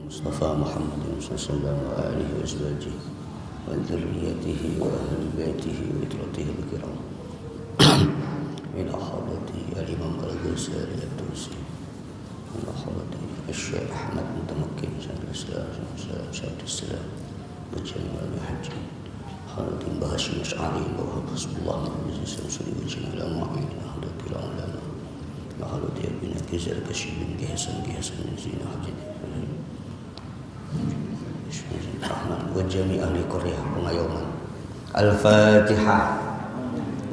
المصطفى محمد صلى الله عليه وسلم وآله وأزواجه وذريته وأهل بيته وإطرته الكرام إلى حضرة الإمام الغزالي الدوسي إلى حضرة الشيخ أحمد متمكن شيخ الإسلام وجميع الحجين حضرة بهاشم الأشعري وحفظ الله من عزيز رسول وجميع الأموعين حضرة العلماء وحضرة ابن كزر كشيب جهسن زين حجد وجميع أهل قرية وميوما الفاتحة.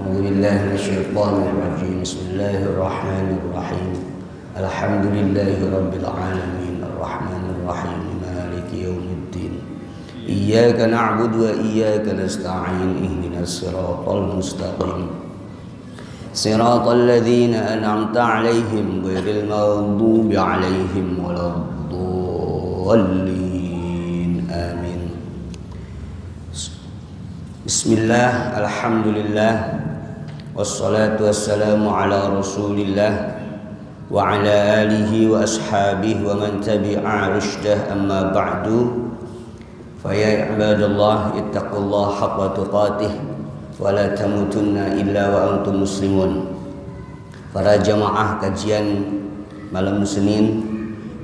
أعوذ بالله من الشيطان الرجيم. بسم الله الرحمن الرحيم. الحمد لله رب العالمين الرحمن الرحيم مالك يوم الدين إياك نعبد وإياك نستعين اهدنا الصراط المستقيم صراط الذين أنعمت عليهم غير المغضوب عليهم ولا الضالين آمين. Bismillah, alhamdulillah, wassalatu wassalamu ala rasulillah wa ala alihi wa ashabihi wa man tabi'a rushdah, amma ba'du. Faya ibadallah, ittaqullah haqqa tuqatih wa la tamutunna illa wa antum muslimun. Para jamaah kajian malam Senin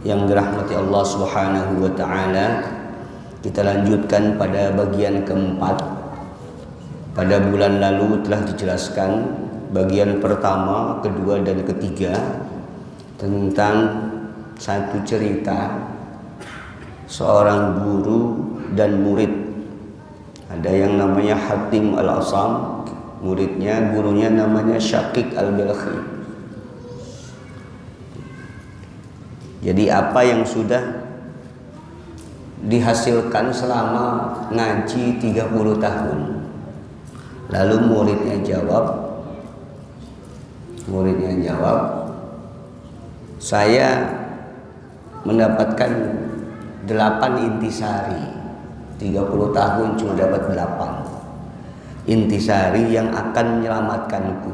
yang dirahmati Allah Subhanahu wa taala, kita lanjutkan pada bagian keempat. Pada bulan lalu telah dijelaskan bagian pertama, kedua, dan ketiga tentang satu cerita seorang guru dan murid. Ada yang namanya Hatim Al-Asam, gurunya namanya Syaqiq Al-Balkhi. Jadi apa yang sudah dihasilkan selama ngaji 30 tahun. Lalu muridnya jawab, saya mendapatkan 8 intisari. 30 tahun cuma dapat 8 intisari yang akan menyelamatkanku.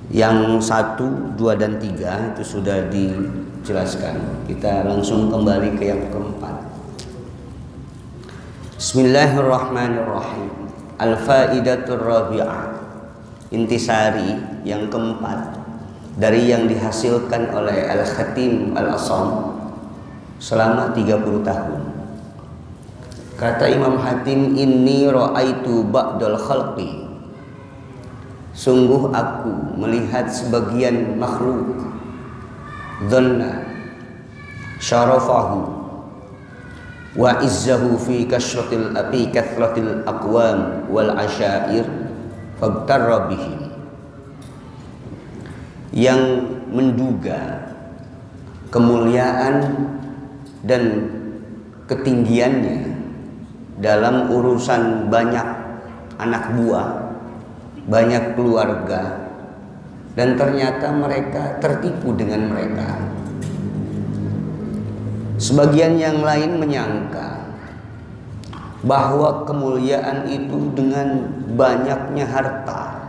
Yang 1, 2, dan 3 itu sudah dijelaskan. Kita langsung kembali ke yang keempat. Bismillahirrahmanirrahim. Al-faidatur rabi'ah. Intisari yang keempat dari yang dihasilkan oleh Al-Khatim Al-Asam selama 30 tahun. Kata Imam Hatim, inni ra'aitu ba'dal khalqi. Sungguh aku melihat sebagian makhluk dhanna syarafahu wa izzahu fi kathratil aqwam wal asyair fabtarra bihim, yang menduga kemuliaan dan ketinggiannya dalam urusan banyak anak buah, banyak keluarga, dan ternyata mereka tertipu dengan mereka. Sebagian yang lain menyangka bahwa kemuliaan itu dengan banyaknya harta,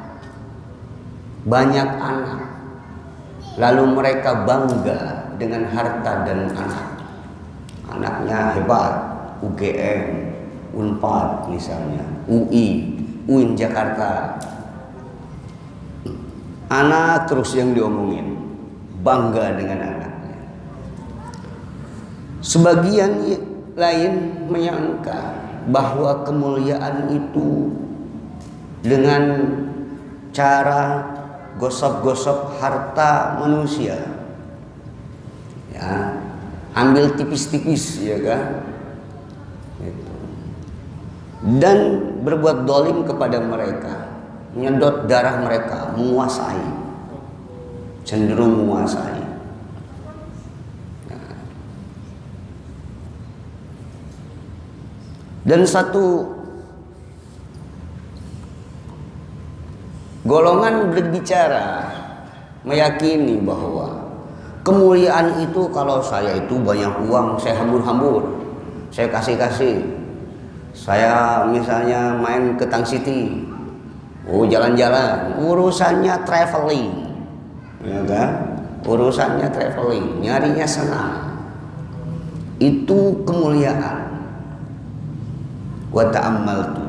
banyak anak, lalu mereka bangga dengan harta dan anak. Anaknya hebat, UGM, Unpad misalnya, UI, UIN Jakarta. Anak terus yang diomongin, bangga dengan anak. Sebagian lain menyangka bahwa kemuliaan itu dengan cara gosok-gosok harta manusia, ya, ambil tipis-tipis, ya kan, gitu. Dan berbuat dolim kepada mereka, menyedot darah mereka, menguasai, cenderung menguasai. Dan satu golongan berbicara meyakini bahwa kemuliaan itu kalau saya itu banyak uang, saya hambur-hambur, saya kasih-kasih. Saya misalnya main ke Tang City, jalan-jalan, urusannya traveling, ya kan? urusannya traveling, nyarinya senang. Itu kemuliaan. Wa ta'ammaltu.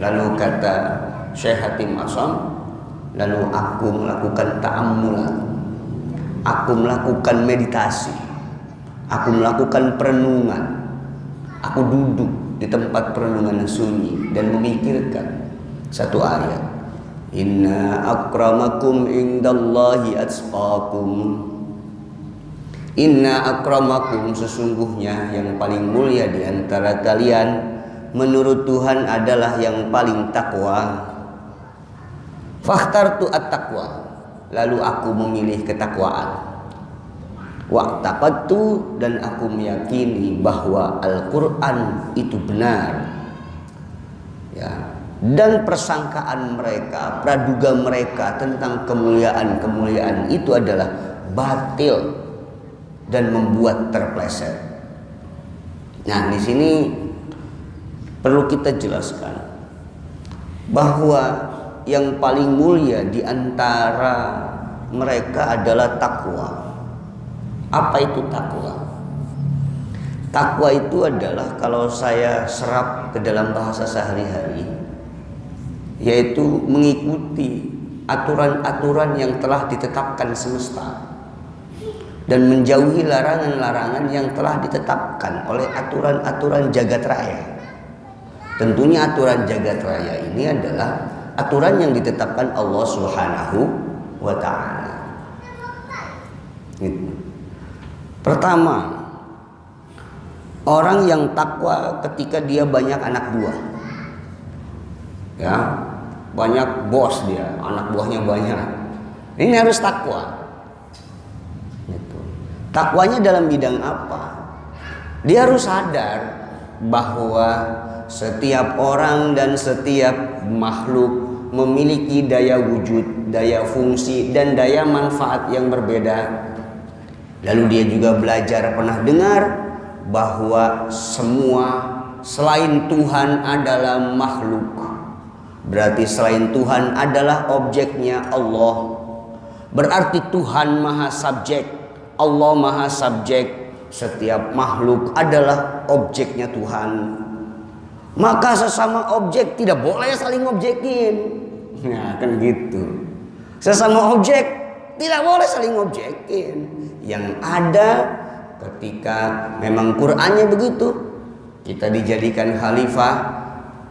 Lalu kata Syekh Hatim Asam, lalu aku melakukan ta'ammulan. Aku melakukan meditasi. Aku melakukan perenungan. Aku duduk di tempat perenungan yang sunyi dan memikirkan satu ayat. Inna akramakum indallahi atqakum. Inna akramakum, sesungguhnya yang paling mulia di antara kalian menurut Tuhan adalah yang paling takwa. Fakhtartu at-taqwa, lalu aku memilih ketakwaan. Wa'taqadtu, dan aku meyakini bahwa Al-Qur'an itu benar. Ya, dan persangkaan mereka, praduga mereka tentang kemuliaan-kemuliaan itu adalah batil dan membuat terpleset. Nah, di sini perlu kita jelaskan bahwa yang paling mulia di antara mereka adalah takwa. Apa itu takwa? Takwa itu adalah, kalau saya serap ke dalam bahasa sehari-hari, yaitu mengikuti aturan-aturan yang telah ditetapkan semesta dan menjauhi larangan-larangan yang telah ditetapkan oleh aturan-aturan jagat raya. Tentunya aturan jagat raya ini adalah aturan yang ditetapkan Allah Subhanahu wa ta'ala. Pertama, orang yang takwa ketika dia banyak anak buah. Ya, banyak bos dia, anak buahnya banyak. Ini harus takwa. Takwanya dalam bidang apa? Dia harus sadar bahwa setiap orang dan setiap makhluk memiliki daya wujud, daya fungsi, dan daya manfaat yang berbeda. Lalu dia juga belajar, pernah dengar bahwa semua selain Tuhan adalah makhluk. Berarti selain Tuhan adalah objeknya Allah. Berarti Tuhan maha subjek, Allah maha subjek. Setiap makhluk adalah objeknya Tuhan. Maka sesama objek tidak boleh saling objekin. Nah, kan gitu. Sesama objek tidak boleh saling objekin. Yang ada ketika memang Qur'annya begitu, kita dijadikan khalifah,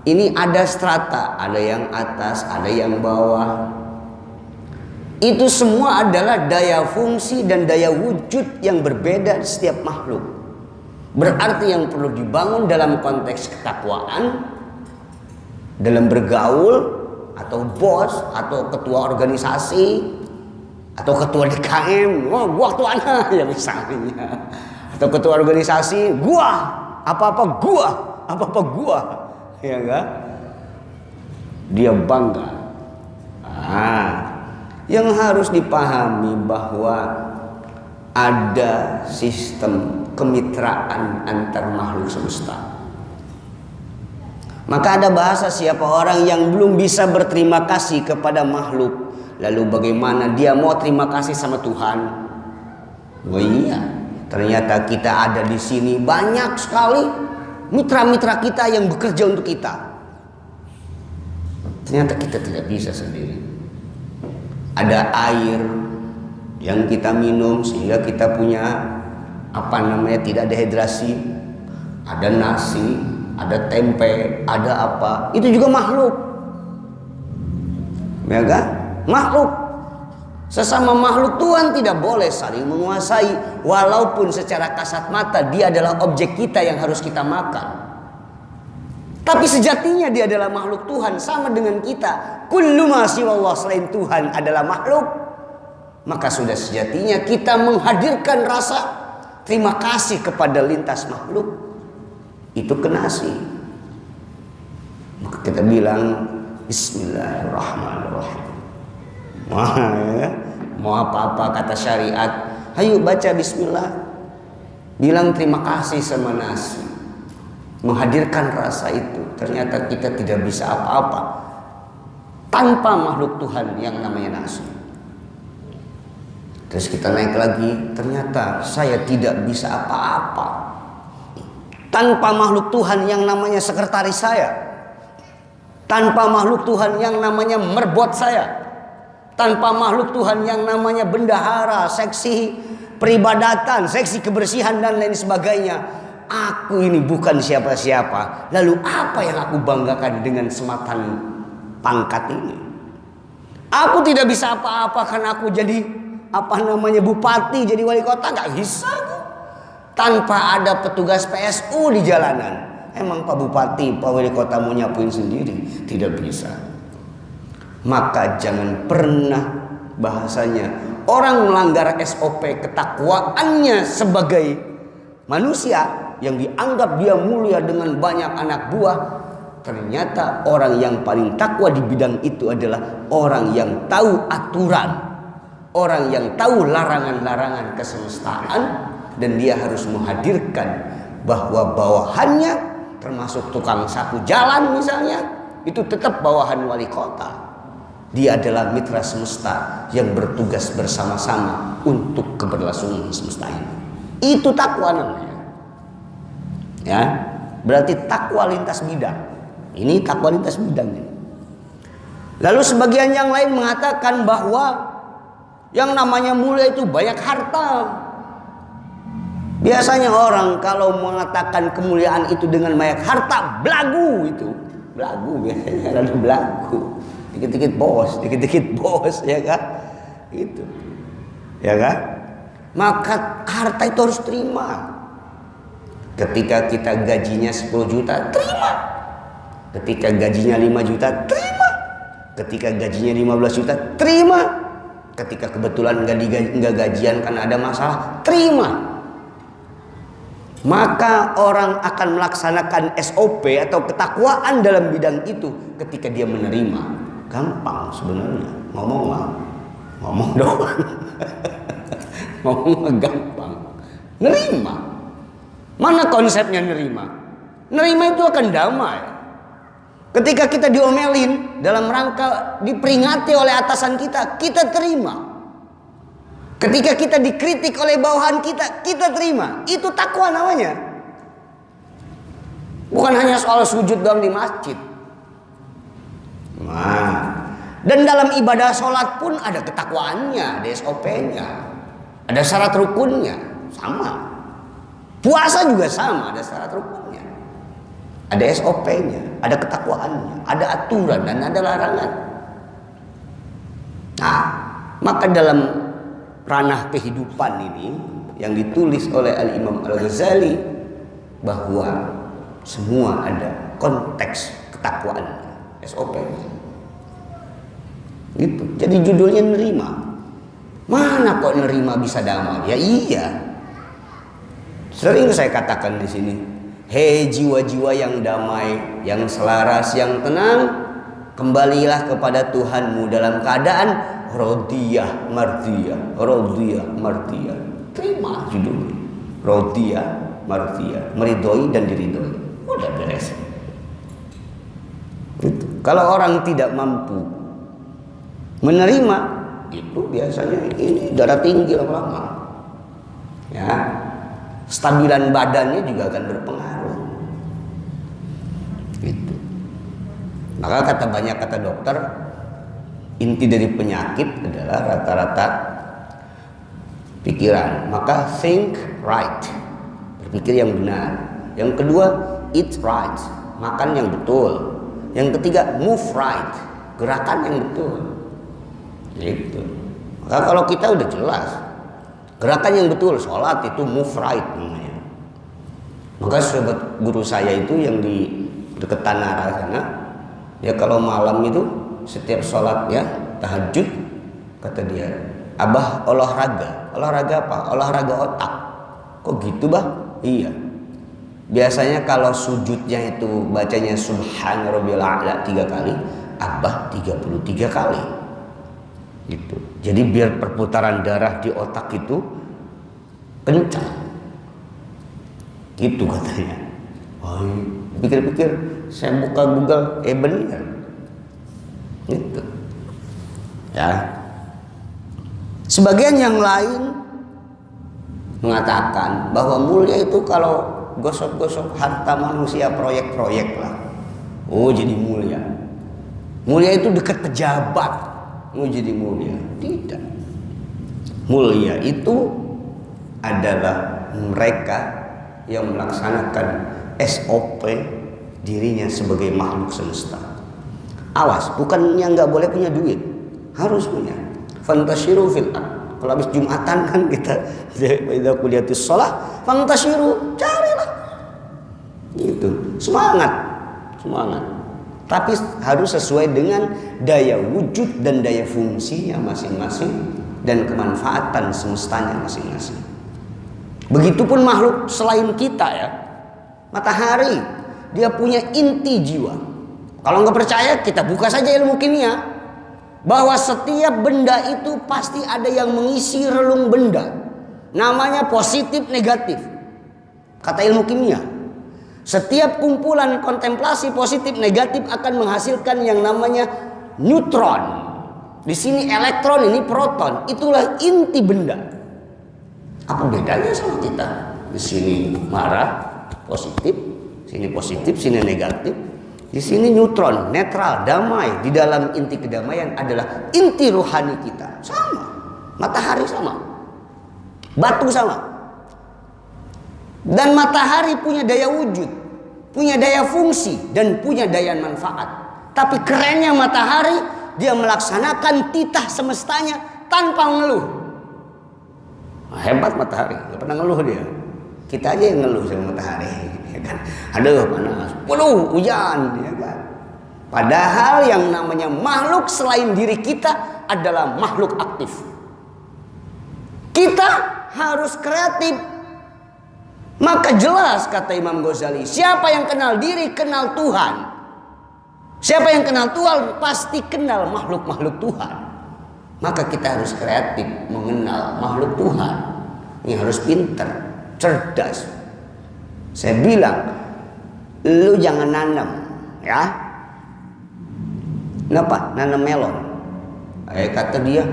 ini ada strata, ada yang atas, ada yang bawah. Itu semua adalah daya fungsi dan daya wujud yang berbeda di setiap makhluk. Berarti yang perlu dibangun dalam konteks ketakwaan, dalam bergaul, atau bos, atau ketua organisasi, atau ketua DKM, gua ketuanya ya misalnya, atau ketua organisasi, apa-apa gua, ya enggak? Dia bangga. Yang harus dipahami bahwa ada sistem kemitraan antar makhluk semesta. Maka ada bahasa, siapa orang yang belum bisa berterima kasih kepada makhluk, lalu bagaimana dia mau terima kasih sama Tuhan? Oh iya, ternyata kita ada di sini banyak sekali mitra-mitra kita yang bekerja untuk kita. Ternyata kita tidak bisa sendiri. Ada air yang kita minum sehingga kita punya tidak dehidrasi. Ada nasi, ada tempe, ada apa, itu juga makhluk. Ya kan? Makhluk. Sesama makhluk Tuhan tidak boleh saling menguasai, walaupun secara kasat mata dia adalah objek kita yang harus kita makan. Tapi sejatinya dia adalah makhluk Tuhan, sama dengan kita. Kullu ma siwallah, selain Tuhan adalah makhluk. Maka sudah sejatinya kita menghadirkan rasa terima kasih kepada lintas makhluk. Itu kenasi. Maka kita bilang Bismillahirrahmanirrahim. Mau apa-apa kata syariat, ayo baca bismillah. Bilang terima kasih sama nasi. Menghadirkan rasa itu. Ternyata kita tidak bisa apa-apa tanpa makhluk Tuhan yang namanya nasi. Terus kita naik lagi, ternyata saya tidak bisa apa-apa tanpa makhluk Tuhan yang namanya sekretaris saya, tanpa makhluk Tuhan yang namanya merbot saya, tanpa makhluk Tuhan yang namanya bendahara, seksi peribadatan, seksi kebersihan dan lain sebagainya. Aku ini bukan siapa-siapa. Lalu apa yang aku banggakan dengan sematan pangkat ini? Aku tidak bisa apa-apa karena aku jadi bupati, jadi wali kota, nggak bisa aku. Tanpa ada petugas PSU di jalanan. Emang Pak Bupati, Pak Wali Kota mau nyapuin sendiri? Tidak bisa. Maka jangan pernah bahasanya orang melanggar SOP ketakwaannya sebagai manusia yang dianggap dia mulia dengan banyak anak buah. Ternyata orang yang paling takwa di bidang itu adalah orang yang tahu aturan, orang yang tahu larangan-larangan kesemestaan. Dan dia harus menghadirkan bahwa bawahannya, termasuk tukang sapu jalan misalnya, itu tetap bawahan wali kota. Dia adalah mitra semesta yang bertugas bersama-sama untuk keberlangsungan semesta ini. Itu takwa namanya. Ya, berarti takwa lintas bidang. Ini takwa lintas bidang ini. Lalu sebagian yang lain mengatakan bahwa yang namanya mulia itu banyak harta. Biasanya orang kalau mengatakan kemuliaan itu dengan banyak harta, belagu itu. Belagu biasanya, lalu belagu. Dikit-dikit bos, ya kan? Itu. Ya kan? Maka harta itu harus terima. Ketika kita gajinya 10 juta, terima. Ketika gajinya 5 juta, terima. Ketika gajinya 15 juta, terima. Ketika kebetulan nggak gajian karena ada masalah, terima. Maka orang akan melaksanakan SOP atau ketakwaan dalam bidang itu ketika dia menerima. Gampang sebenarnya. Ngomong doang. Ngomong gampang. Nerima. Mana konsepnya nerima? Nerima itu akan damai. Ketika kita diomelin dalam rangka diperingati oleh atasan kita, kita terima. Ketika kita dikritik oleh bawahan kita, kita terima. Itu takwa namanya. Bukan hanya soal sujud doang di masjid. Nah, dan dalam ibadah sholat pun ada ketakwaannya, ada SOP-nya, ada syarat rukunnya, sama. Puasa juga sama, ada syarat rukunnya, ada SOP-nya, ada ketakwaannya, ada aturan dan ada larangan. Nah, maka dalam ranah kehidupan ini yang ditulis oleh Al-Imam Al-Ghazali bahwa semua ada konteks ketakwaan, SOP. Gitu. Jadi judulnya nerima. Mana kok nerima bisa damai? Ya iya. Sering saya katakan di sini, hei jiwa-jiwa yang damai, yang selaras, yang tenang, kembalilah kepada Tuhanmu dalam keadaan Rodiyah mardiyah, rodiyah mardiyah. Terima judulnya. Rodiyah mardiyah, meridoi dan diridoi. Udah beres. Gitu. Kalau orang tidak mampu menerima, itu biasanya ini darah tinggi lama-lama. Ya, stabilan badannya juga akan berpengaruh. Gitu. Maka banyak kata dokter, inti dari penyakit adalah rata-rata pikiran. Maka think right, berpikir yang benar. Yang kedua, eat right, makan yang betul. Yang ketiga, move right, gerakan yang betul. Gitu. Maka kalau kita udah jelas gerakan yang betul, sholat itu move right namanya. Maka sahabat guru saya itu yang di dekat Tanara sana, ya kalau malam itu setiap sholat ya tahajud, kata dia, abah olahraga. Olahraga apa? Olahraga otak. Kok gitu bah? Iya. Biasanya kalau sujudnya itu bacanya subhana rabbiyal a'la 3 kali, abah 33 kali. Gitu. Jadi biar perputaran darah di otak itu kencang. Gitu katanya. Oh, pikir-pikir saya buka Google, benar. Gitu. Ya. Sebagian yang lain mengatakan bahwa mulia itu kalau gosok-gosok harta manusia, proyek-proyek lah, oh jadi mulia. Mulia itu dekat pejabat, mau jadi mulia. Tidak. Mulia itu adalah mereka yang melaksanakan SOP dirinya sebagai makhluk semesta. Awas, bukannya nggak boleh punya duit, harus punya. Fantashiru fil ard. Kalau habis Jumatan kan kita idza quliyatis shalah fantashiru, carilah. Itu semangat. Tapi harus sesuai dengan daya wujud dan daya fungsinya masing-masing dan kemanfaatan semestanya masing-masing. Begitupun makhluk selain kita ya. Matahari, dia punya inti jiwa. Kalau nggak percaya, kita buka saja ilmu kimia. Bahwa setiap benda itu pasti ada yang mengisi relung benda. Namanya positif negatif. Kata ilmu kimia. Setiap kumpulan kontemplasi positif negatif akan menghasilkan yang namanya neutron. Di sini elektron, ini proton. Itulah inti benda. Apa bedanya sama kita? Di sini marah, positif, sini negatif. Di sini neutron, netral, damai. Di dalam inti kedamaian adalah inti rohani kita. Sama. Matahari sama. Batu sama. Dan matahari punya daya wujud, punya daya fungsi, dan punya daya manfaat. Tapi kerennya matahari, dia melaksanakan titah semestanya tanpa mengeluh. Hebat matahari, gak pernah ngeluh dia. Kita aja yang ngeluh sama matahari, ya kan? Aduh panas, penuh hujan, ya kan? Padahal yang namanya makhluk selain diri kita adalah makhluk aktif. Kita harus kreatif. Maka jelas kata Imam Ghazali, siapa yang kenal diri kenal Tuhan. Siapa yang kenal Tuhan pasti kenal makhluk-makhluk Tuhan. Maka kita harus kreatif mengenal makhluk Tuhan. Ini harus pintar, cerdas. Saya bilang, lu jangan nanam, ya. Kenapa? Nanam melon. Kata dia,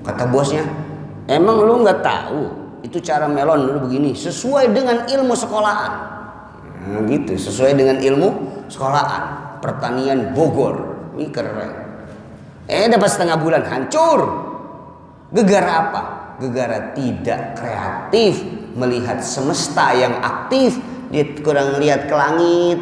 kata bosnya, emang lu nggak tahu itu cara melon dulu begini, sesuai dengan ilmu sekolahan. Nah, gitu, sesuai dengan ilmu sekolahan. Pertanian Bogor, ini keren. Dapat setengah bulan hancur. Gegara apa? Gegara tidak kreatif melihat semesta yang aktif. Dia kurang lihat ke langit,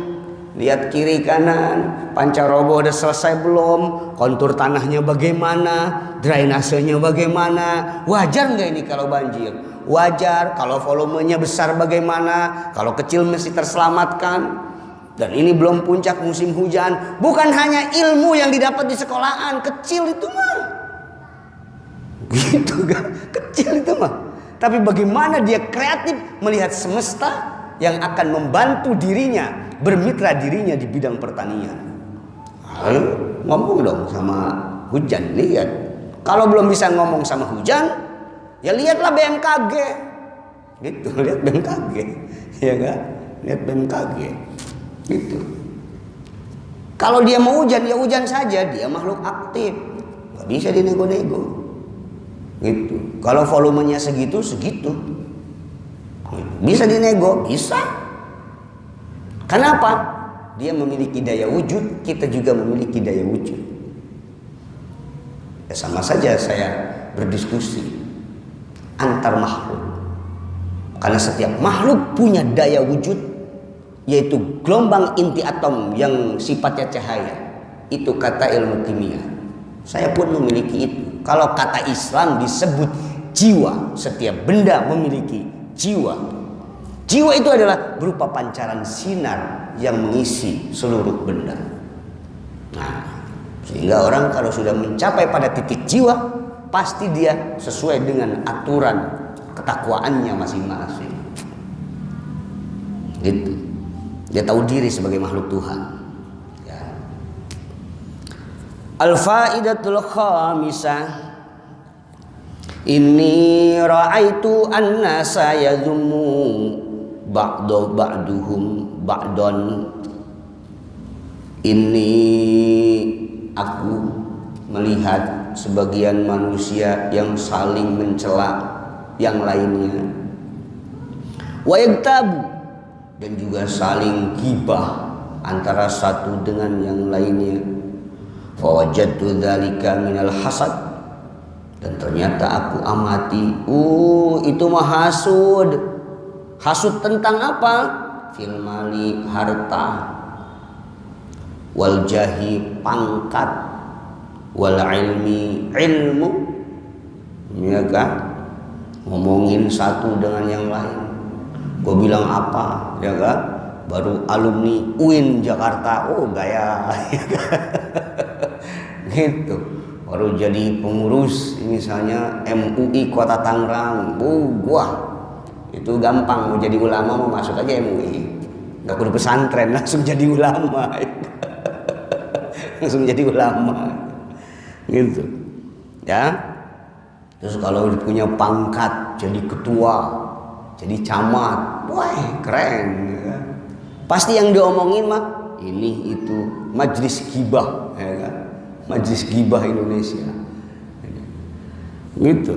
lihat kiri kanan, pancaroba udah selesai belum, kontur tanahnya bagaimana, drainasenya bagaimana. Wajar nggak ini kalau banjir? Wajar. Kalau volumenya besar bagaimana? Kalau kecil mesti terselamatkan. Dan ini belum puncak musim hujan. Bukan hanya ilmu yang didapat di sekolahan, kecil itu mah. Gitu kan? Kecil itu mah. Tapi bagaimana dia kreatif melihat semesta yang akan membantu dirinya, bermitra dirinya di bidang pertanian. Ayo, ngomong dong sama hujan, lihat. Kalau belum bisa ngomong sama hujan, ya lihatlah BMKG. Gitu, lihat BMKG. Ya kan? Lihat BMKG. Gitu. Kalau dia mau hujan, ya hujan saja. Dia makhluk aktif, nggak bisa dinego-nego. Gitu. Kalau volumenya segitu, bisa dinego, bisa. Kenapa? Dia memiliki daya wujud, kita juga memiliki daya wujud. Ya sama saja saya berdiskusi antar makhluk. Karena setiap makhluk punya daya wujud, yaitu gelombang inti atom yang sifatnya cahaya. Itu kata ilmu kimia. Saya pun memiliki itu. Kalau kata Islam disebut jiwa. Setiap benda memiliki jiwa. Jiwa itu adalah berupa pancaran sinar yang mengisi seluruh benda. Nah, sehingga orang kalau sudah mencapai pada titik jiwa, pasti dia sesuai dengan aturan ketakwaannya masing-masing. Gitu. Dia tahu diri sebagai makhluk Tuhan. Ya. Al-faidatul khamisah. Inni ra'aitu an-nasa yazummu ba'duhum ba'don. Ini aku melihat sebagian manusia yang saling mencela yang lainnya. Wa yagtabu, dan juga saling ghibah antara satu dengan yang lainnya. Fa wajadtu dzalika minal hasad, dan ternyata aku amati, itu mah hasud. Hasud tentang apa? Fil mali, harta, wal jahi, pangkat, wal ilmi, ilmu, ya kan? Ngomongin satu dengan yang lain. Gue bilang apa, ya kan? Baru alumni UIN Jakarta, gaya, gitu. Baru jadi pengurus misalnya MUI Kota Tangerang, wah itu gampang. Mau jadi ulama mau masuk aja MUI, nggak kudu pesantren, langsung jadi ulama. Langsung jadi ulama, gitu ya. Terus kalau punya pangkat jadi ketua, jadi camat, wah keren ya. Pasti yang diomongin mah ini itu majlis ghibah, ya kan? Majlis ghibah Indonesia, gitu.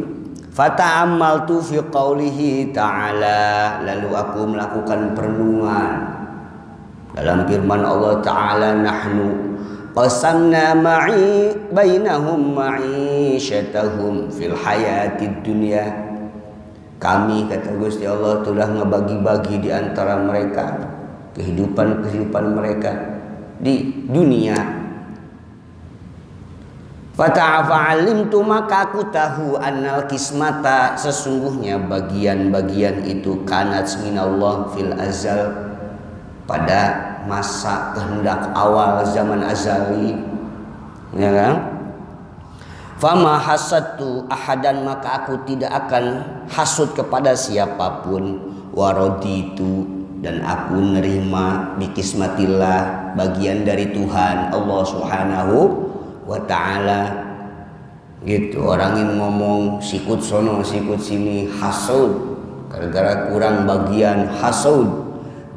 Fata'ammaltu fi qaulihi ta'ala, lalu aku melakukan perenungan dalam firman Allah Ta'ala, nahnu qasamna bainahum ma'isyatahum fil hayatid dunya. Kami, kata Gusti Allah, telah ngebagi-bagi di antara mereka kehidupan mereka di dunia. Fata'alimtu, maka aku tahu, annal kismata, sesungguhnya bagian-bagian itu, kanat minallah fil azal, pada masa kehendak awal zaman azali, ya kan? Fama hasadtu ahadan, maka aku tidak akan hasud kepada siapapun. Waraditu, dan aku nerima bikismatillah, bagian dari Tuhan Allah Subhanahu wa ta'ala, gitu. Orang ini ngomong sikut sono sikut sini, hasud gara-gara kurang bagian, hasud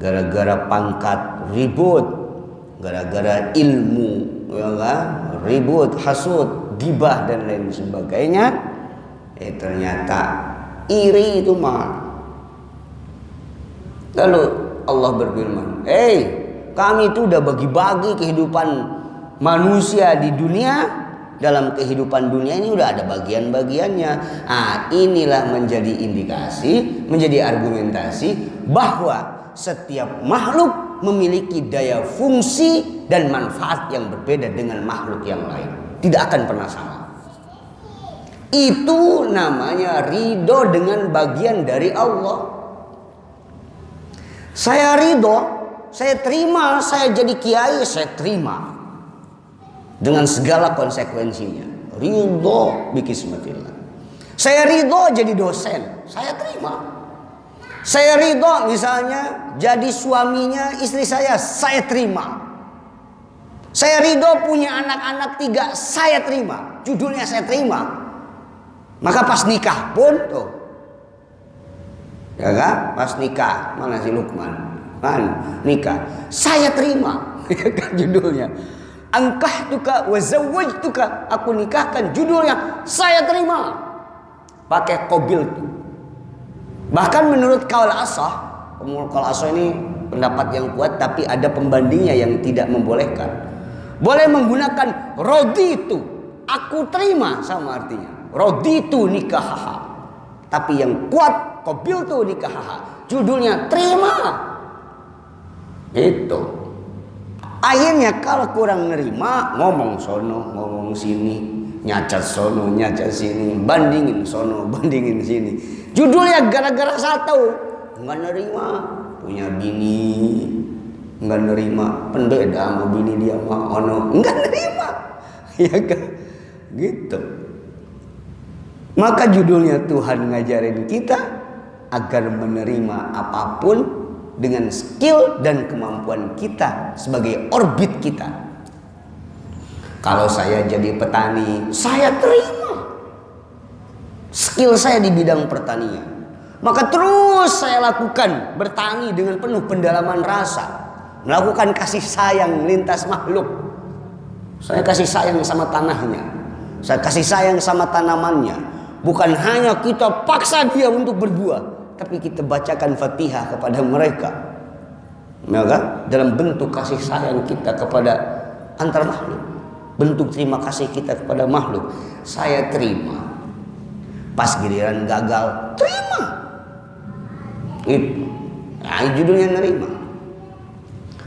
gara-gara pangkat, ribut gara-gara ilmu, ya kan? Ribut, hasud, gibah dan lain sebagainya. Ternyata iri itu mah. Lalu Allah berfirman, kami itu udah bagi-bagi kehidupan manusia di dunia. Dalam kehidupan dunia ini udah ada bagian-bagiannya. Inilah menjadi indikasi, menjadi argumentasi bahwa setiap makhluk memiliki daya fungsi dan manfaat yang berbeda dengan makhluk yang lain. Tidak akan pernah sama. Itu namanya ridho dengan bagian dari Allah. Saya ridho, saya terima, saya jadi kiai, saya terima dengan segala konsekuensinya. Ridho bikismatillah. Saya ridho jadi dosen, saya terima. Saya ridho misalnya jadi suaminya istri saya terima. Saya ridho punya anak-anak 3, saya terima. Judulnya saya terima. Maka pas nikah pun tuh, ya kan? Pas nikah, mana si Lukman? Kan nikah, saya terima. Judulnya angkahtuka wa zawwajtuka, aku nikahkan, judulnya saya terima. Pakai qabil tuh. Bahkan menurut qaul asah ini pendapat yang kuat, tapi ada pembandingnya yang tidak membolehkan. Boleh menggunakan raditu, aku terima, sama artinya raditu nikahaha. Tapi yang kuat qabiltu nikahaha, judulnya terima. Itu. Akhirnya kalau kurang nerima, ngomong sono, ngomong sini, nyacat sono, nyacat sini, bandingin sono, bandingin sini. Judulnya gara-gara satu, nggak nerima punya bini, nggak nerima pendeta sama bini dia mah ono, nggak nerima, ya kan? Gitu. Maka judulnya Tuhan ngajarin kita agar menerima apapun dengan skill dan kemampuan kita sebagai orbit kita. Kalau saya jadi petani, saya terima skill saya di bidang pertanian, maka terus saya lakukan bertani dengan penuh pendalaman rasa, melakukan kasih sayang lintas makhluk. Saya kasih sayang sama tanahnya, kasih sayang sama tanamannya. Bukan hanya kita paksa dia untuk berbuah, tapi kita bacakan Fatihah kepada mereka, ya kan? Dalam bentuk kasih sayang kita kepada antar makhluk, bentuk terima kasih kita kepada makhluk. Saya terima. Pas giliran gagal, terima. Itu. Nah, judulnya nerima.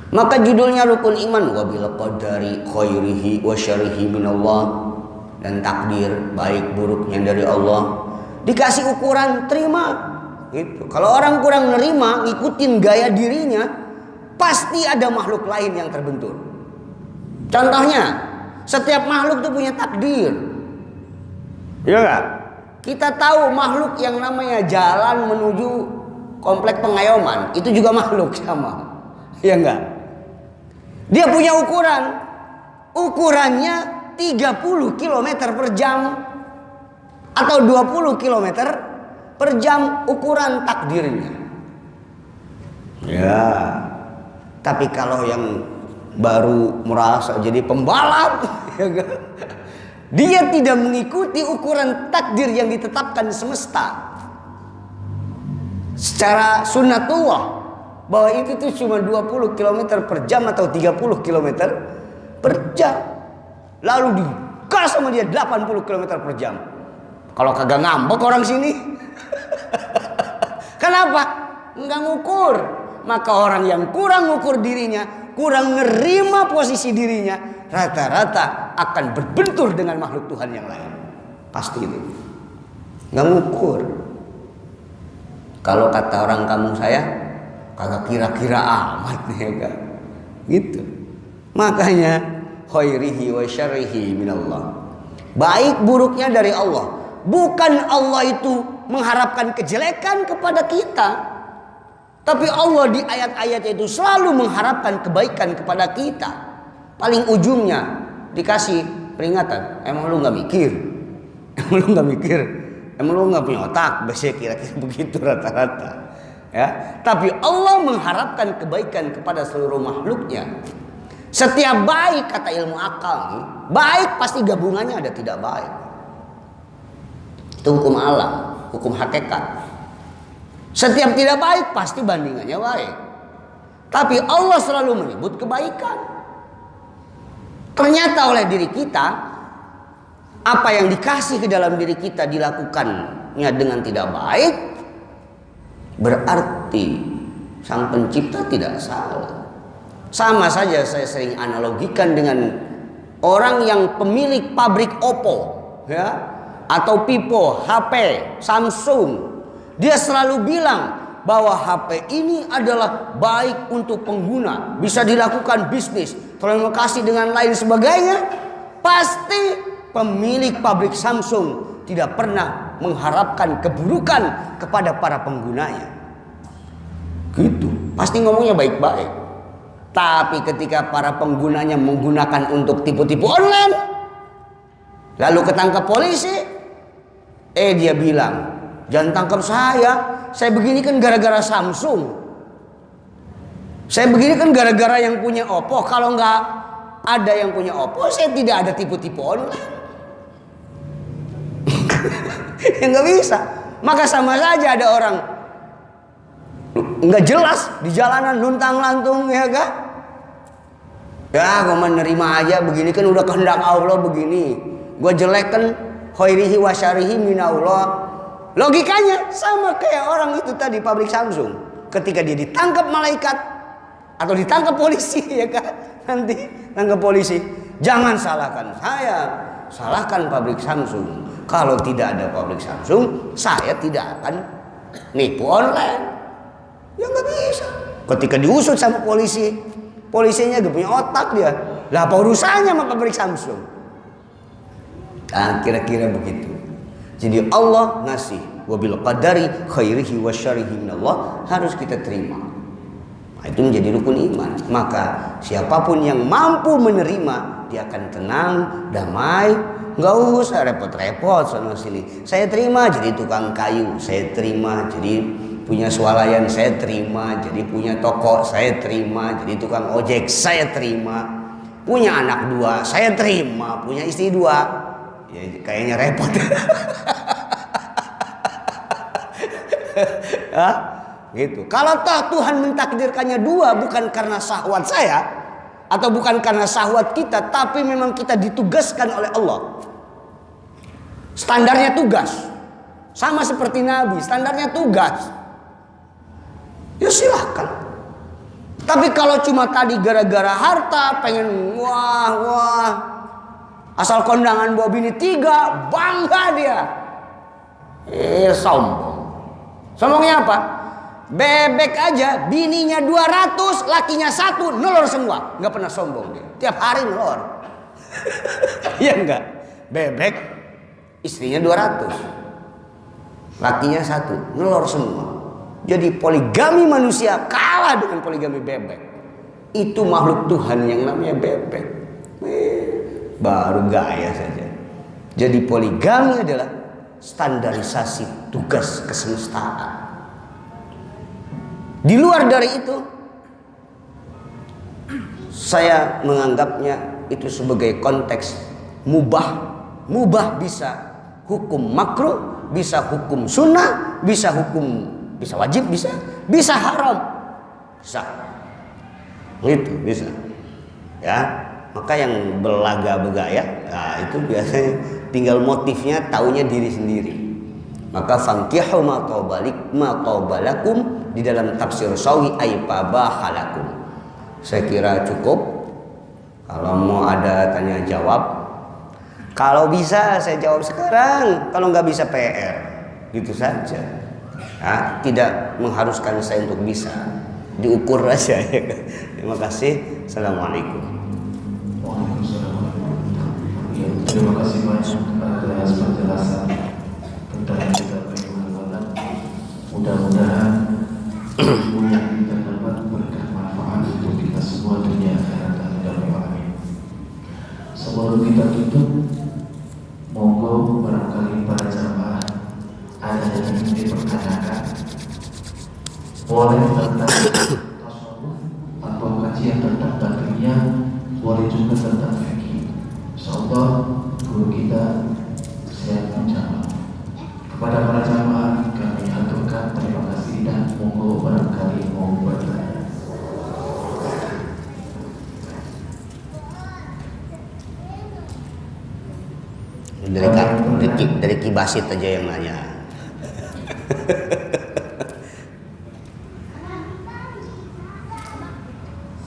Maka judulnya rukun iman, wa bil qadari khairihi wa syarrihi minallah, dan takdir baik buruknya dari Allah. Dikasih ukuran terima. Gitu. Kalau orang kurang nerima, ngikutin gaya dirinya, pasti ada makhluk lain yang terbentur. Contohnya, setiap makhluk itu punya takdir. Iya enggak? Kita tahu makhluk yang namanya jalan menuju komplek Pengayoman, itu juga makhluk sama. Iya enggak? Dia punya ukuran. Ukurannya 30 km per jam atau 20 km per jam, ukuran takdirnya. Ya. Tapi kalau yang baru merasa jadi pembalap, ya kan? Dia tidak mengikuti ukuran takdir yang ditetapkan semesta. Secara sunnatullah, bahwa itu tuh cuma 20 km per jam atau 30 km per jam. Lalu digas sama dia 80 km per jam. Kalau kagak ngambek orang sini. Kenapa? Enggak ngukur. Maka orang yang kurang ngukur dirinya, kurang nerima posisi dirinya, rata-rata akan berbentur dengan makhluk Tuhan yang lain. Pasti itu. Enggak ngukur. Kalau kata orang kampung saya, kagak kira-kira amat ya kan. Gitu. Makanya khairihi wa syarrihi minallah. Baik buruknya dari Allah. Bukan Allah itu mengharapkan kejelekan kepada kita, tapi Allah di ayat-ayat itu selalu mengharapkan kebaikan kepada kita. Paling ujungnya dikasih peringatan. Emang lu gak mikir? Emang lu gak mikir? Emang lu gak punya otak? Biasanya kira-kira begitu rata-rata. Ya, tapi Allah mengharapkan kebaikan kepada seluruh makhluknya. Setiap baik, kata ilmu akal nih, baik pasti gabungannya ada tidak baik. Itu hukum alam, hukum hakikat. Setiap tidak baik pasti bandingannya baik. Tapi Allah selalu menyebut kebaikan. Ternyata oleh diri kita, apa yang dikasih ke dalam diri kita dilakukannya dengan tidak baik, berarti sang pencipta tidak salah. Sama saja saya sering analogikan dengan orang yang pemilik pabrik Oppo, ya, atau Vivo, HP, Samsung. Dia selalu bilang bahwa HP ini adalah baik untuk pengguna, bisa dilakukan bisnis, terima kasih dengan lain sebagainya. Pasti pemilik pabrik Samsung tidak pernah mengharapkan keburukan kepada para penggunanya. Gitu. Pasti ngomongnya baik-baik. Tapi ketika para penggunanya menggunakan untuk tipu-tipu online, lalu ketangkap polisi, dia bilang, jangan tangkap saya begini kan gara-gara Samsung. Saya begini kan gara-gara yang punya Oppo. Kalau nggak ada yang punya Oppo, saya tidak ada tipu-tipu online. Ya nggak bisa. Maka sama saja ada orang nggak jelas di jalanan luntang-lantung, ya kan? Ya, gue menerima aja begini kan udah kehendak Allah begini. Gue jelek kan khairihi wa syarrihi minallah. Logikanya sama kayak orang itu tadi pabrik Samsung. Ketika dia ditangkap malaikat atau ditangkap polisi, ya kan? Nanti tangkap polisi, jangan salahkan saya, salahkan pabrik Samsung. Kalau tidak ada pabrik Samsung, saya tidak akan nipu online. Ya nggak bisa. Ketika diusut sama polisi, polisinya gak punya otak dia. Lah apa urusannya sama pabrik Samsung? Nah, kira-kira begitu. Jadi Allah ngasih wabil qadari khairihi wa syarrihi minallah, harus kita terima. Nah, itu menjadi rukun iman. Maka siapapun yang mampu menerima, dia akan tenang, damai, nggak usah repot-repot sana sini. Saya terima jadi tukang kayu, saya terima jadi punya swalayan, saya terima jadi punya toko, saya terima jadi tukang ojek, saya terima punya anak 2, saya terima punya istri 2. Ya, kayaknya repot. Hah? Gitu. Kalau toh Tuhan mentakdirkannya dua, bukan karena syahwat saya atau bukan karena syahwat kita, tapi memang kita ditugaskan oleh Allah. Standarnya tugas. Sama seperti Nabi, standarnya tugas. Ya silahkan. Tapi kalau cuma tadi gara-gara harta, pengen wah, asal kondangan bawa bini 3, bangga dia. Sombong. Sombongnya apa? Bebek aja, bininya 200, lakinya 1, nelor semua. Nggak pernah sombong dia. Tiap hari nelor. Iya enggak? Bebek, istrinya 200, lakinya 1, nelor semua. Jadi poligami manusia kalah dengan poligami bebek. Itu makhluk Tuhan yang namanya bebek. Baru gaya saja. Jadi poligami adalah standarisasi tugas kesemestaan. Di luar dari itu, saya menganggapnya itu sebagai konteks mubah. Mubah bisa hukum makruh, bisa hukum sunnah, bisa wajib, bisa haram, bisa. Itu bisa. Ya, maka yang belaga-begaya, nah itu biasanya tinggal motifnya, taunya diri sendiri. Maka fankihu ma tawbalakum di dalam tafsir Sawi ay fabahalakum. Saya kira cukup. Kalau mau ada tanya jawab, kalau bisa saya jawab sekarang, kalau nggak bisa PR, gitu saja. Nah, tidak mengharuskan saya untuk bisa, diukur aja. Ya kan? Terima kasih. Assalamualaikum. Waalaikumsalam. Ya, terima kasih banyak atas penjelasan tentang kita bagaimana. Mudah-mudahan ilmu yang kita dapat berkah manfaat untuk kita semua dunia akhirat. Amin. Sebelum kita tutup, monggo barangkali para jamaah ada yang ingin dipertanyakan, boleh tentang tasawuf atau kajian tentang batinnya, boleh juga tentang fikih. Insyaallah guru kita siap menjawab. Kepada para jamaah kami aturkan terima kasih dan monggo barangkali mau bertanya. Dari Kibasit aja yang nanya.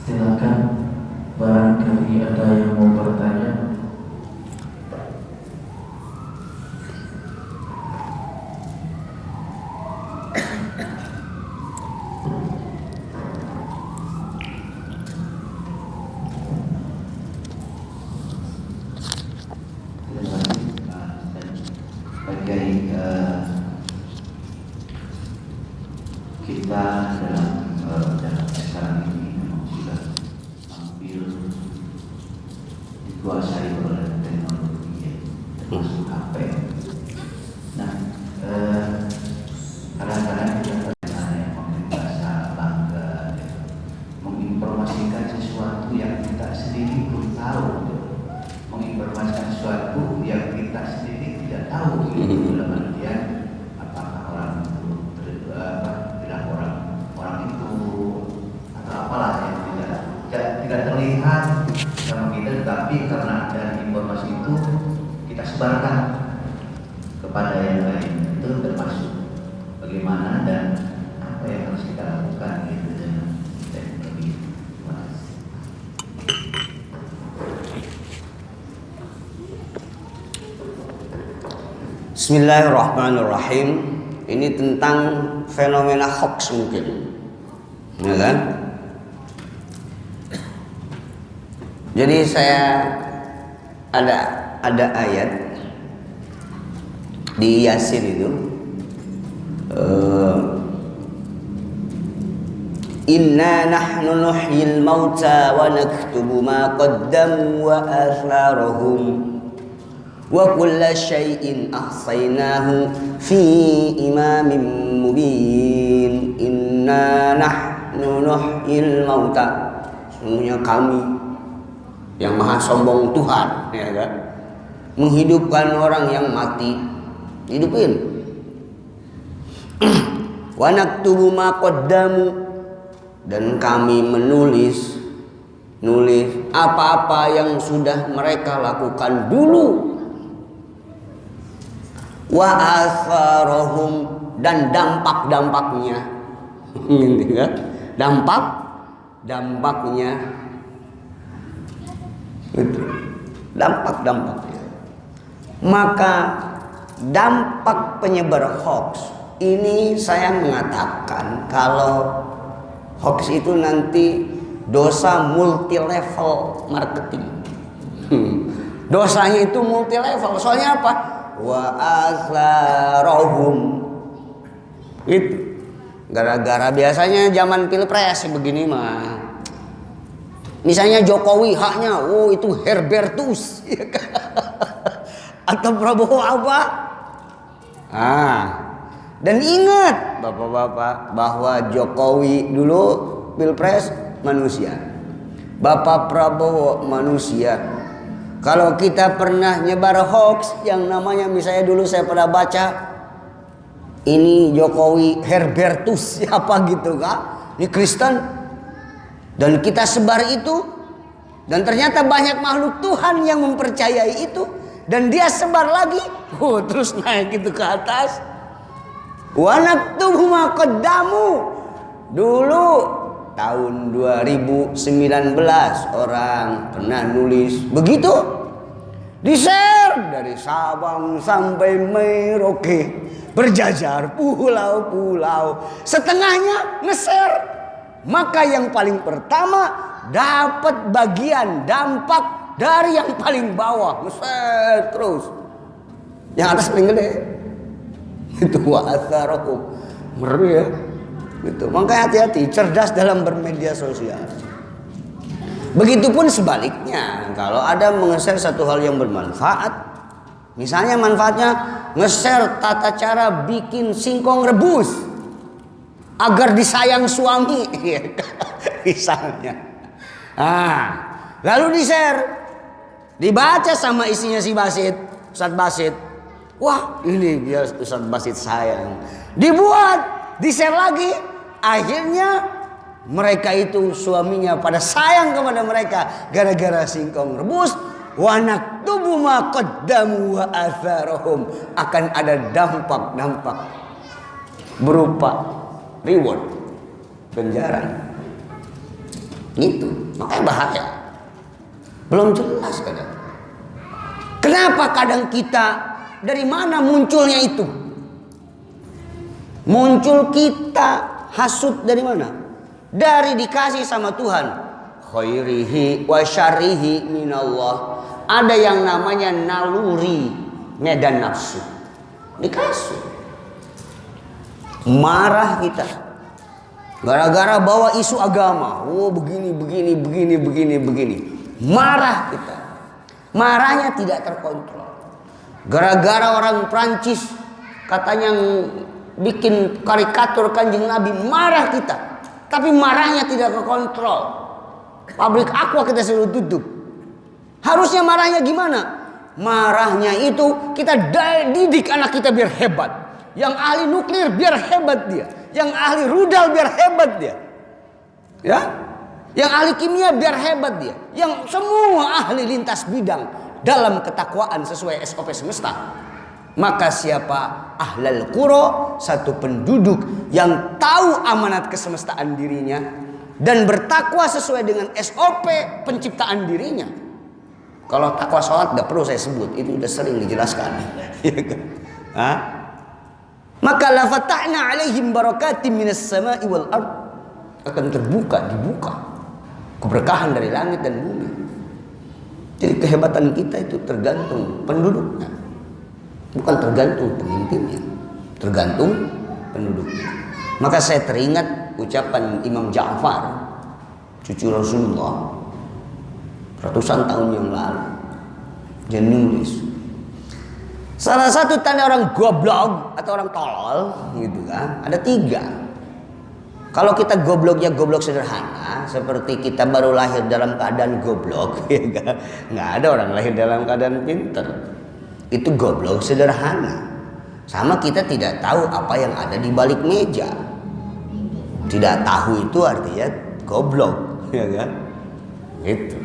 Silakan barangkali ada yang mau bertanya. Kita dalam sekarang ini memang sudah hampir dikuasai oleh teknologi, termasuk HP. Nah, kadang-kadang kita yang mungkin bahasa bangga, menginformasikan sesuatu yang kita sendiri belum tahu, menginformasikan sesuatu yang kita sendiri tidak tahu. Dalam artian apakah orang itu orang itu atau apalah yang tidak terlihat sama kita, tetapi karena ada informasi itu kita sebarkan kepada yang lain. Itu termasuk bagaimana dan apa yang harus kita lakukan gitu dengan teknologi. Bismillahirrahmanirrahim. Ini tentang fenomena hoax mungkin, ya kan? Jadi saya ada ayat di Yasin itu, Inna nahnu nuhyil mauta wa naktubu ma qaddamu wa atharahum wa kulla syai'in ahsaynahu fi imamin mubin. Inna nahnu nuhyil mauta, sesungguhnya kami yang maha sombong Tuhan, ya kan, menghidupkan orang yang mati, hidupin. Wa naktubu ma qaddamu, dan kami menulis apa-apa yang sudah mereka lakukan dulu. Wa atharahum, dan dampak-dampaknya. Dampak-dampaknya. Itu. Dampak-dampaknya. Maka dampak penyebar hoax ini, saya mengatakan kalau hoax itu nanti dosa multi level marketing. Dosanya itu multi level. Soalnya apa? Wa asarahum. Itu gara-gara biasanya zaman pilpres begini mah. Misalnya Jokowi haknya, oh itu Herbertus. Atau Prabowo apa? Dan ingat bapak-bapak bahwa Jokowi dulu pilpres manusia, Bapak Prabowo manusia. Kalau kita pernah nyebar hoax yang namanya, misalnya dulu saya pernah baca ini Jokowi Herbertus siapa gitu kah, ini Kristen, dan kita sebar itu, dan ternyata banyak makhluk Tuhan yang mempercayai itu, dan dia sebar lagi, terus naik itu ke atas. Wa naktubu ma qaddamu. Dulu tahun 2019 orang pernah nulis begitu, di-share dari Sabang sampai Merauke, berjajar pulau-pulau, setengahnya nge-share. Maka yang paling pertama dapat bagian dampak dari yang paling bawah, nge-share terus. Yang atas paling gede. Itu wa atharakum. Ngeri ya. Gitu. Makanya hati-hati, cerdas dalam bermedia sosial. Begitupun sebaliknya, kalau ada nge-share satu hal yang bermanfaat, misalnya manfaatnya nge-share tata cara bikin singkong rebus agar disayang suami, misalnya. Lalu di-share, dibaca sama isinya si Basit, Ustadz Basit. Wah, ini dia Ustadz Basit sayang. Dibuat, di-share lagi. Akhirnya mereka itu suaminya pada sayang kepada mereka gara-gara singkong rebus. Wa naktubu ma qaddamu wa atharahum. Akan ada dampak-dampak berupa reward, ganjaran. Itu makanya bahaya. Belum jelas kadang. Kenapa kadang kita, dari mana munculnya itu? Muncul kita hasud dari mana? Dari dikasih sama Tuhan. Khairihi wa syarrihi minallah. Ada yang namanya naluri, medan nafsu. Dikasih. Marah kita. Gara-gara bawa isu agama. Oh begini. Marah kita. Marahnya tidak terkontrol. Gara-gara orang Prancis katanya bikin karikatur Kanjeng Nabi, marah kita. Tapi marahnya tidak terkontrol. Pabrik aqua kita suruh tutup. Harusnya marahnya gimana? Marahnya itu kita didik anak kita biar hebat. Yang ahli nuklir biar hebat dia. Yang ahli rudal biar hebat dia. Ya? Yang ahli kimia biar hebat dia. Yang semua ahli lintas bidang dalam ketakwaan sesuai SOP semesta. Maka siapa ahlal qura, satu penduduk yang tahu amanat kesemestaan dirinya dan bertakwa sesuai dengan SOP penciptaan dirinya. Kalau takwa sholat gak perlu saya sebut, itu udah sering dijelaskan. Maka la fatahna alaihim barakatim minas sama'i wal ard, akan dibuka keberkahan dari langit dan bumi. Jadi kehebatan kita itu tergantung penduduknya, bukan tergantung pemimpinnya, tergantung penduduknya. Maka saya teringat ucapan Imam Ja'far, cucu Rasulullah, ratusan tahun yang lalu. Dia nulis, salah satu tanda orang goblok atau orang tolol gitu kan, ada 3. Kalau kita gobloknya goblok sederhana, seperti kita baru lahir dalam keadaan goblok, ya kan? Nggak ada orang lahir dalam keadaan pinter. Itu goblok sederhana. Sama kita tidak tahu apa yang ada di balik meja. Tidak tahu itu artinya goblok, ya kan? Gitu.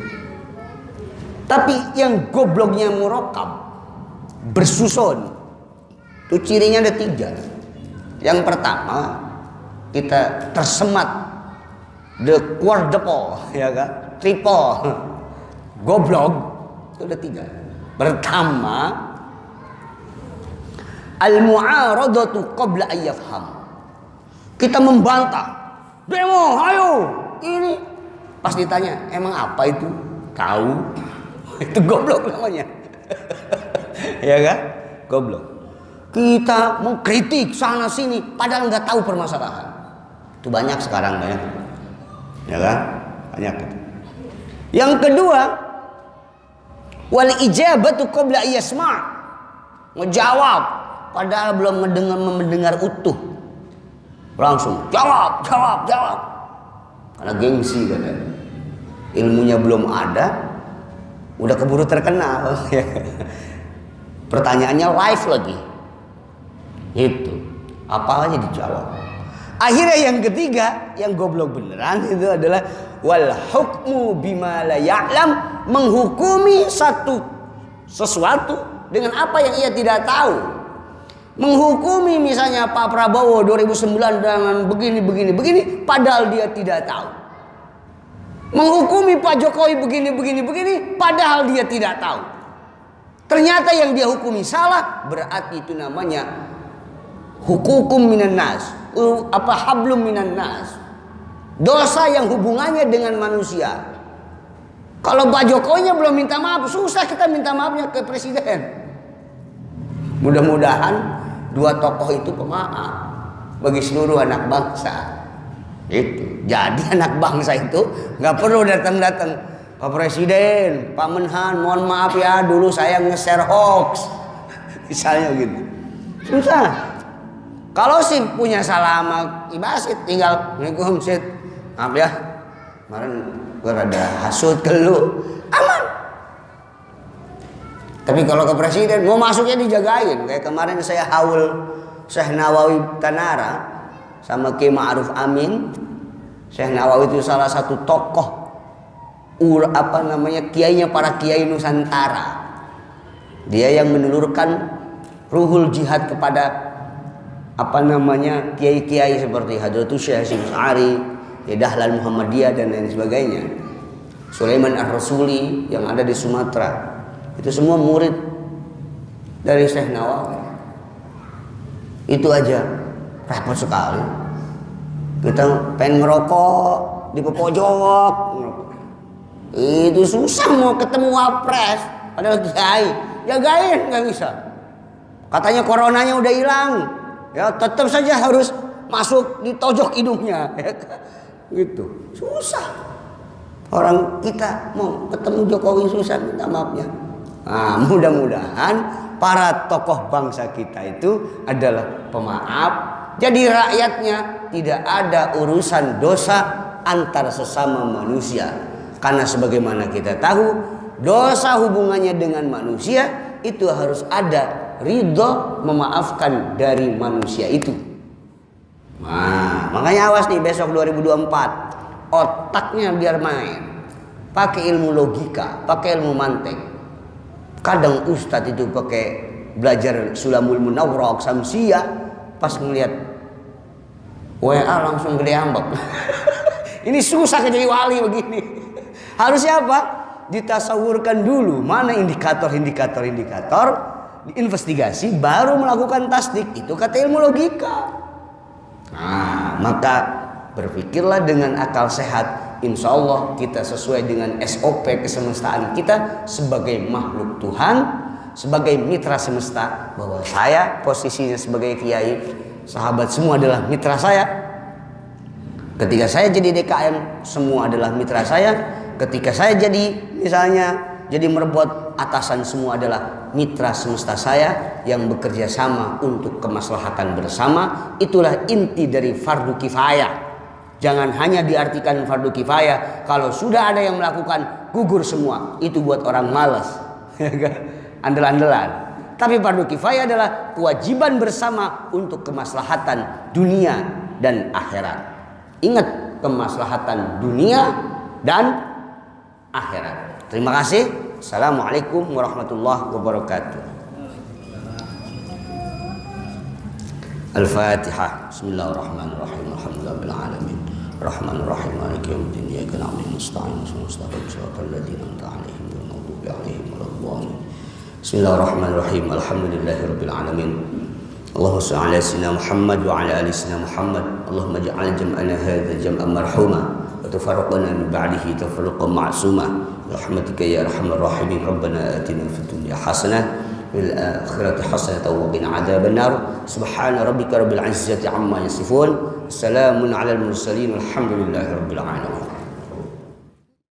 Tapi yang gobloknya murakab, bersusun, itu cirinya ada 3. Yang pertama, kita tersemat the quadruple, ya kan? Triple, goblok itu ada 3. Pertama, al-mu'aradatu qabla an yafham. Kita membantah. Demo, ayo, ini. Pas ditanya, emang apa itu? Tahu? Itu goblok namanya. Ya kan? Goblok. Kita mengkritik sana sini padahal nggak tahu permasalahan. Itu banyak sekarang, banyak. Ya kan? Banyak. Yang kedua, wal ijabatu qabla yasma'. Ngejawab padahal belum mendengar utuh. Langsung jawab. Karena gengsi katanya. Ilmunya belum ada, udah keburu terkenal. Pertanyaannya live lagi. Itu apa aja dijawab. Akhirnya yang ketiga, yang goblok beneran itu adalah wal hukmu bima la ya'lam, menghukumi sesuatu dengan apa yang ia tidak tahu. Menghukumi misalnya Pak Prabowo 2009 dengan begini padahal dia tidak tahu. Menghukumi Pak Jokowi begini padahal dia tidak tahu. Ternyata yang dia hukumi salah, berarti itu namanya hukukum minan nas, hablum minan nas. Dosa yang hubungannya dengan manusia. Kalau Pak Jokowinya belum minta maaf, susah kita minta maafnya ke presiden. Mudah-mudahan 2 tokoh itu pemaaf bagi seluruh anak bangsa. Itu. Jadi anak bangsa itu nggak perlu datang-datang, Pak Presiden, Pak Menhan, mohon maaf ya dulu saya nge-share hoax, misalnya gitu. Susah. Kalau sih punya salah sama Ibasit, tinggal Assalamualaikum Sid, maaf ya, kemarin gue rada hasut ke lu, aman. Tapi kalau ke presiden mau masuknya dijagain. Kayak kemarin saya haul Syekh Nawawi Tanara sama Kiai Ma'ruf Amin. Syekh Nawawi itu salah satu tokoh kiainya para kiai Nusantara. Dia yang menelurkan ruhul jihad kepada kiai-kiai seperti Hadratus Syekh Hasyim Asy'ari, Dahlan Muhammadiyah dan lain sebagainya. Sulaiman Ar-Rasuli yang ada di Sumatera. Itu semua murid dari Syekh Nawawi. Itu aja repot sekali. Kita pengen ngerokok di pojok. Itu susah mau ketemu wapres. Padahal kiai, jagain nggak bisa. Katanya coronanya udah hilang. Ya tetap saja harus masuk di tojok hidungnya. Gitu. Susah. Orang kita mau ketemu Jokowi susah minta maafnya. Nah, mudah-mudahan para tokoh bangsa kita itu adalah pemaaf. Jadi rakyatnya tidak ada urusan dosa antar sesama manusia. Karena sebagaimana kita tahu, dosa hubungannya dengan manusia itu harus ada ridho memaafkan dari manusia itu. Nah, makanya awas nih besok 2024. Otaknya biar main. Pakai ilmu logika, pakai ilmu mantek. Kadang ustadz itu pakai belajar Sulamul Munawwarah Samsiyah, pas ngelihat WA langsung gede ambek. Ini susah jadi wali begini. Harusnya apa? Ditasawurkan dulu mana indikator, diinvestigasi baru melakukan tasdik. Itu kata ilmu logika. Nah, maka berpikirlah dengan akal sehat. Insya Allah kita sesuai dengan SOP kesemestaan kita sebagai makhluk Tuhan, sebagai mitra semesta. Bahwa saya posisinya sebagai kiai, sahabat semua adalah mitra saya. Ketika saya jadi DKM, semua adalah mitra saya. Ketika saya jadi jadi merebut atasan, semua adalah mitra semesta saya yang bekerja sama untuk kemaslahatan bersama. Itulah inti dari fardu kifayah. Jangan hanya diartikan fardu kifayah. Kalau sudah ada yang melakukan, gugur semua. Itu buat orang malas, andel-andelan. Tapi fardu kifayah adalah kewajiban bersama untuk kemaslahatan dunia dan akhirat. Ingat, kemaslahatan dunia dan akhirat. Terima kasih. Assalamualaikum warahmatullahi wabarakatuh. Al-Fatihah. Bismillahirrahmanirrahim. Alhamdulillahil alamin. Rahmanirrahim. Maliki yaumiddin. Iyyaka na'budu wa nasta'in. Ihdinas siratal ladzina an'amta 'alaihim ghairil maghdubi 'alaihim waladdallin. Bismillahirrahmanirrahim. Alhamdulillahirabbil alamin. Allahumma shalli ala sayyidina Muhammad wa ala ali sayyidina Muhammad. Allahumma ij'al jam'ana hadza jam'an marhuma wa tafarraqana min ba'dihi tafarruqan ma'suma. Rahmatika ya arhamar rahimin. Rabbana atina fid dunya hasanah fil akhirati hasanatan wa qina adzaban nar. Subhana rabbika rabbil izzati amma yasifun. Salamun alal mursalin. Alhamdulillahi rabbil alamin.